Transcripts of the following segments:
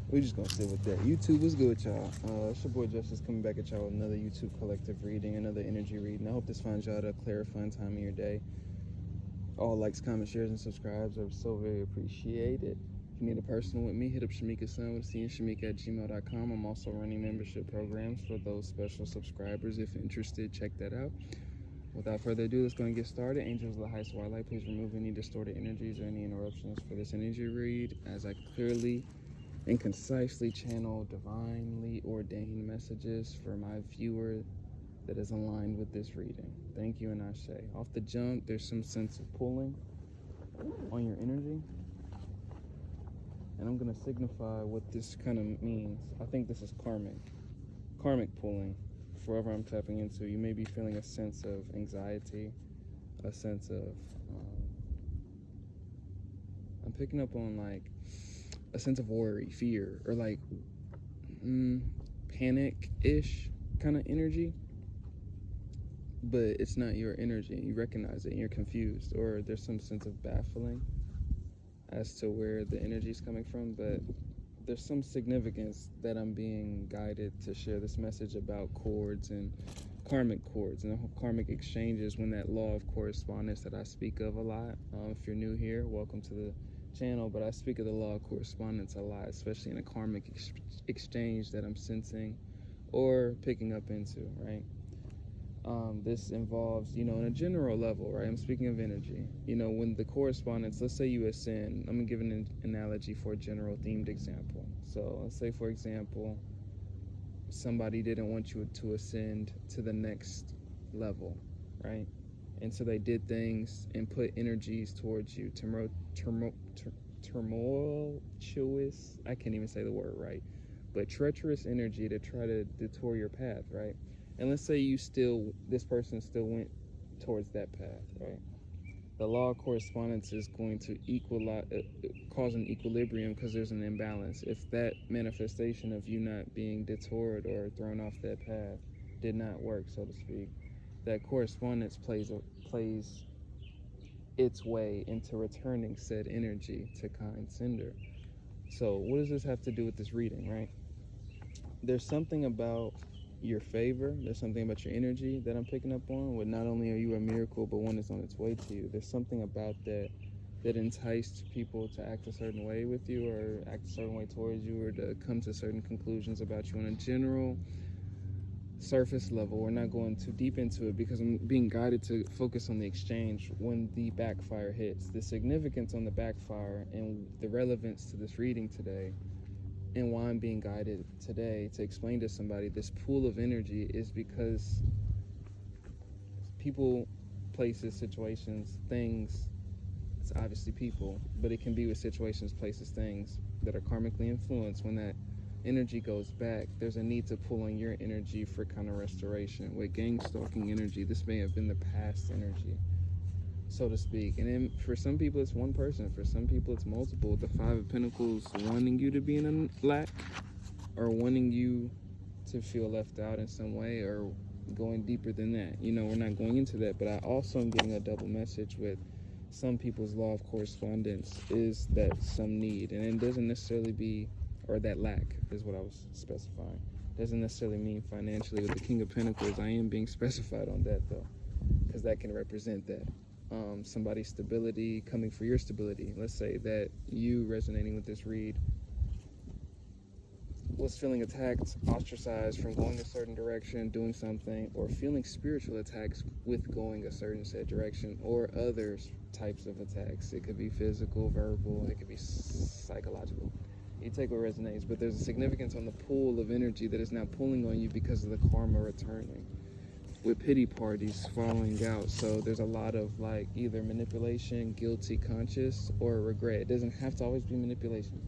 We just gonna sit with that. YouTube was good, y'all. It's your boy Justice coming back at y'all with another YouTube collective reading, another energy reading. I hope this finds y'all at a clarifying time of your day. All likes, comments, shares, and subscribes are so very appreciated. If you need a personal with me, hit up Shamika's son with Shamika@gmail.com. I'm also running membership programs for those special subscribers. If interested, check that out. Without further ado, let's go and get started. Angels of the highest light, please remove any distorted energies or any interruptions for this energy read as I clearly and concisely channel divinely ordained messages for my viewer that is aligned with this reading. Thank you, and Ashe. Off the jump, there's some sense of pulling on your energy, and I'm going to signify what this kind of means. I think this is karmic pulling. Wherever I'm tapping into, you may be feeling a sense of anxiety, a sense of I'm picking up on like a sense of worry, fear, or like panic-ish kind of energy, but it's not your energy. You recognize it and you're confused, or there's some sense of baffling as to where the energy is coming from, but there's some significance that I'm being guided to share this message about chords and karmic chords and karmic exchanges, when that law of correspondence that I speak of a lot. If you're new here, welcome to the channel, but I speak of the law of correspondence a lot, especially in a karmic exchange that I'm sensing or picking up into, right? This involves, on a general level, right? I'm speaking of energy. When the correspondence, let's say you ascend, I'm going to give an analogy for a general themed example. So let's say, for example, somebody didn't want you to ascend to the next level, right? And so they did things and put energies towards you, tumultuous, I can't even say the word right, but treacherous energy to try to detour your path, right? And let's say this person still went towards that path, right? The law of correspondence is going to cause an equilibrium because there's an imbalance. If that manifestation of you not being detoured or thrown off that path did not work, so to speak, that correspondence plays its way into returning said energy to kind sender. So what does this have to do with this reading, right? There's something about your favor, there's something about your energy that I'm picking up on, where not only are you a miracle, but one that's on its way to you. There's something about that enticed people to act a certain way with you, or act a certain way towards you, or to come to certain conclusions about you on a general surface level. We're not going too deep into it because I'm being guided to focus on the exchange when the backfire hits. The significance on the backfire and the relevance to this reading today, and why I'm being guided today to explain to somebody this pool of energy, is because people, places, situations, things, it's obviously people, but it can be with situations, places, things that are karmically influenced. When that energy goes back, there's a need to pull on your energy for kind of restoration. With gang stalking energy, this may have been the past energy, so to speak. And then for some people it's one person, for some people it's multiple. The Five of Pentacles wanting you to be in a lack, or wanting you to feel left out in some way, or going deeper than that. We're not going into that, but I also am getting a double message with some people's law of correspondence is that some need, and it doesn't necessarily be, or that lack is what I was specifying, doesn't necessarily mean financially. With the King of Pentacles, I am being specified on that though, because that can represent that. Somebody's stability coming for your stability. Let's say that you, resonating with this read, was feeling attacked, ostracized from going a certain direction, doing something, or feeling spiritual attacks with going a certain said direction, or other types of attacks. It could be physical, verbal, it could be psychological. You take what resonates, but there's a significance on the pool of energy that is now pulling on you because of the karma returning, with pity parties falling out. So there's a lot of like either manipulation, guilty conscious, or regret. It doesn't have to always be manipulation.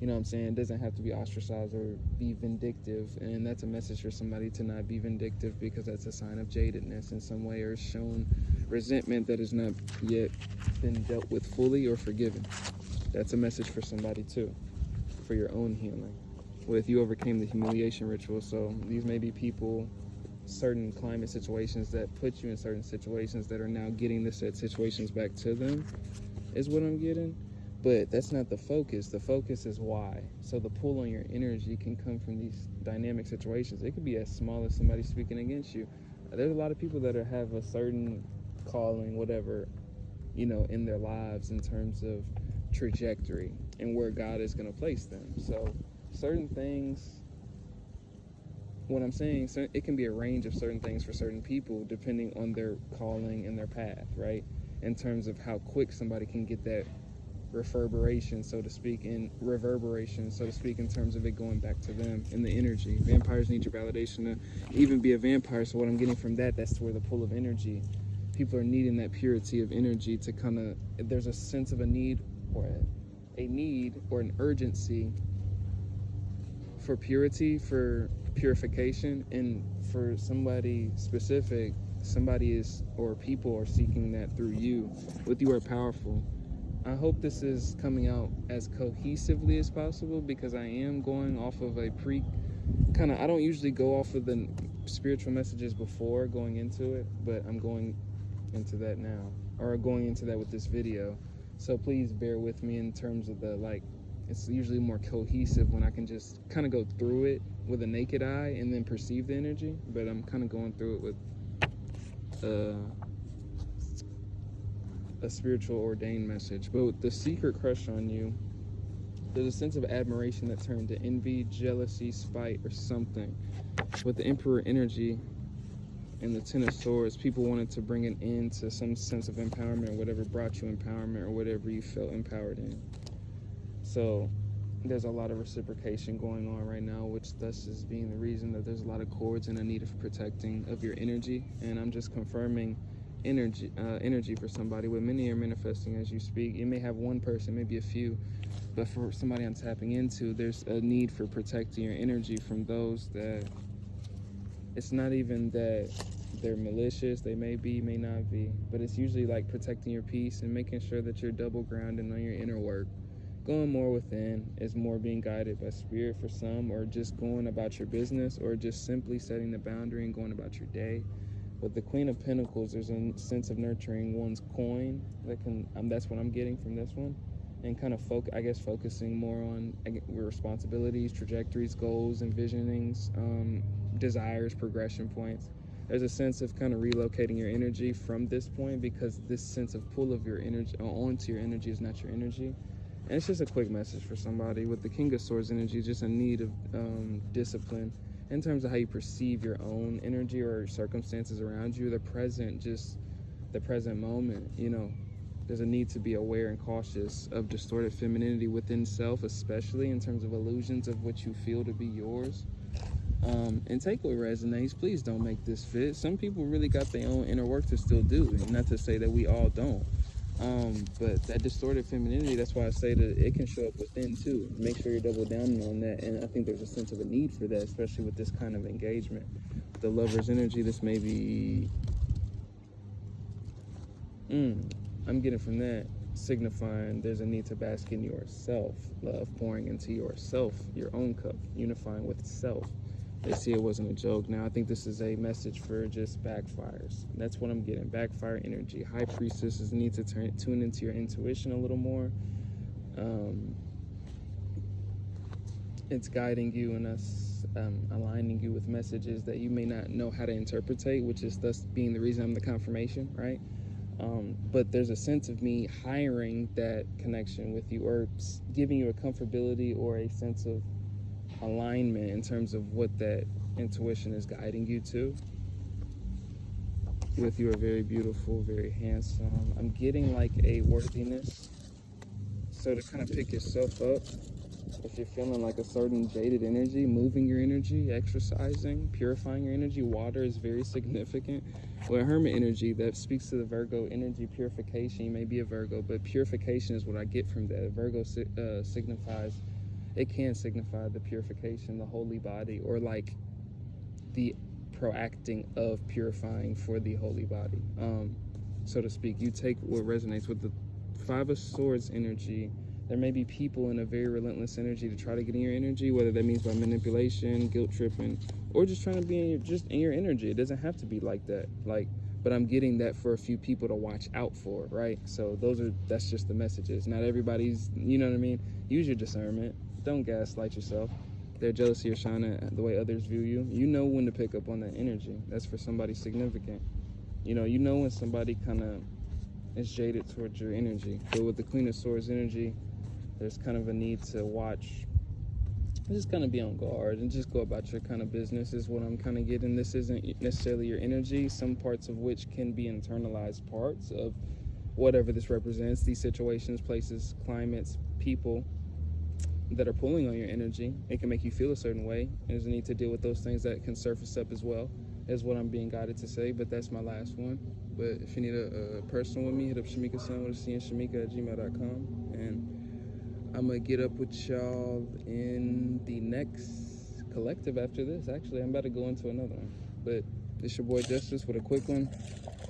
You know what I'm saying? It doesn't have to be ostracized or be vindictive. And that's a message for somebody to not be vindictive, because that's a sign of jadedness in some way, or shown resentment that has not yet been dealt with fully or forgiven. That's a message for somebody too, for your own healing. With you overcame the humiliation ritual. So these may be people, certain climate situations that put you in certain situations that are now getting the said situations back to them, is what I'm getting. But that's not the focus. The focus is why. So the pull on your energy can come from these dynamic situations. It could be as small as somebody speaking against you. There's a lot of people that have a certain calling, whatever, in their lives in terms of trajectory and where God is going to place them. So certain things, what I'm saying, it can be a range of certain things for certain people depending on their calling and their path, right? In terms of how quick somebody can get that reverberation, so to speak, in terms of it going back to them in the energy. Vampires need your validation to even be a vampire. So what I'm getting from that's where the pull of energy. People are needing that purity of energy to kind of, there's a sense of a need or an urgency for purity, for purification, and for somebody specific, people are seeking that through you. With You Are Powerful. I hope this is coming out as cohesively as possible, because I am going off of I don't usually go off of the spiritual messages before going into it, but I'm going into that now, or going into that with this video. So please bear with me in terms of it's usually more cohesive when I can just kind of go through it with a naked eye and then perceive the energy, but I'm kind of going through it with a spiritual ordained message. But with the secret crush on you, there's a sense of admiration that turned to envy, jealousy, spite, or something. With the Emperor energy and the Ten of Swords, people wanted to bring an end to some sense of empowerment, or whatever brought you empowerment, or whatever you felt empowered in. So there's a lot of reciprocation going on right now, which thus is being the reason that there's a lot of cords and a need of protecting of your energy. And I'm just confirming energy for somebody. With many are manifesting as you speak. You may have one person, maybe a few, but for somebody I'm tapping into, there's a need for protecting your energy from those that, it's not even that they're malicious, they may be, may not be, but it's usually like protecting your peace and making sure that you're double grounded on your inner work. Going more within is more being guided by spirit for some, or just going about your business, or just simply setting the boundary and going about your day. With the Queen of Pentacles, there's a sense of nurturing one's coin that's what I'm getting from this one, and kind of focusing more on responsibilities, trajectories, goals, envisionings, desires, progression points. There's a sense of kind of relocating your energy from this point, because this sense of pull of your energy onto your energy is not your energy. And it's just a quick message for somebody. With the King of Swords energy, just a need of discipline in terms of how you perceive your own energy or circumstances around you, the present moment. There's a need to be aware and cautious of distorted femininity within self, especially in terms of illusions of what you feel to be yours. And take what resonates. Please don't make this fit. Some people really got their own inner work to still do, and not to say that we all don't. But that distorted femininity, that's why I say that it can show up within too. Make sure you're double down on that, and I think there's a sense of a need for that, especially with this kind of engagement. The Lover's energy, this may be, I'm getting from that, signifying there's a need to bask in yourself, love, pouring into yourself, your own cup, unifying with self. They see it wasn't a joke. Now, I think this is a message for just backfires. That's what I'm getting. Backfire energy. High Priestesses need to tune into your intuition a little more. It's guiding you and us, aligning you with messages that you may not know how to interpretate, which is thus being the reason I'm the confirmation, right? But there's a sense of me hiring that connection with you, or giving you a comfortability or a sense of alignment in terms of what that intuition is guiding you to. With You Are very beautiful, very handsome. I'm getting like a worthiness. So to kind of pick yourself up, if you're feeling like a certain jaded energy, moving your energy, exercising, purifying your energy. Water is very significant. Well, Hermit energy, that speaks to the Virgo energy, purification. You may be a Virgo, but purification is what I get from that. Virgo can signify the purification, the holy body, or like the proacting of purifying for the holy body, so to speak. You take what resonates. With the Five of Swords energy, there may be people in a very relentless energy to try to get in your energy, whether that means by manipulation, guilt tripping, or just trying to be in your energy. It doesn't have to be like that. Like but I'm getting that for a few people to watch out for, right? So that's just the messages. Not everybody's, you know what I mean? Use your discernment. Don't gaslight yourself. They're jealous of your shine at the way others view you. You know when to pick up on that energy. That's for somebody significant. You know when somebody kind of is jaded towards your energy. But with the Queen of Swords energy, there's kind of a need to watch, just kind of be on guard and just go about your kind of business is what I'm kind of getting. This isn't necessarily your energy, some parts of which can be internalized parts of whatever this represents, these situations, places, climates, people that are pulling on your energy. It can make you feel a certain way. There's a need to deal with those things that can surface up as well, is what I'm being guided to say, but that's my last one. But if you need a personal with me, hit up Shamika-san with a C and Shamika@gmail.com, and I'm going to get up with y'all in the next collective after this. Actually, I'm about to go into another one. But it's your boy Justice with a quick one.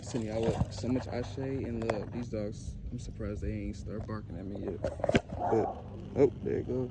Sending y'all with so much ashe and love. These dogs, I'm surprised they ain't start barking at me yet. But, oh, there it goes.